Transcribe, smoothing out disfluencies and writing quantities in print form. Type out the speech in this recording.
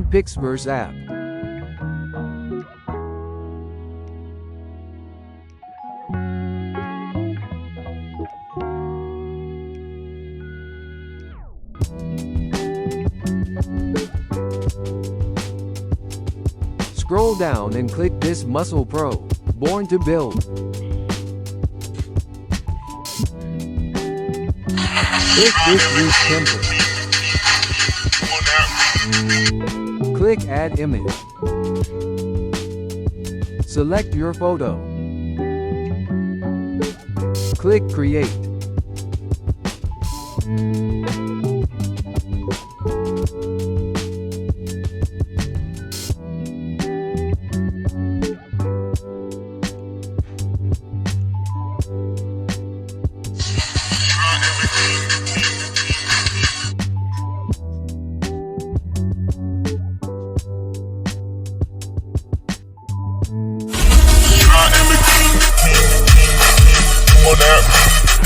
Pixverse app. Scroll down and click this Muscle Pro, Born to Build. Click this week's template. Click Add Image. Select your photo. Click Create. On that.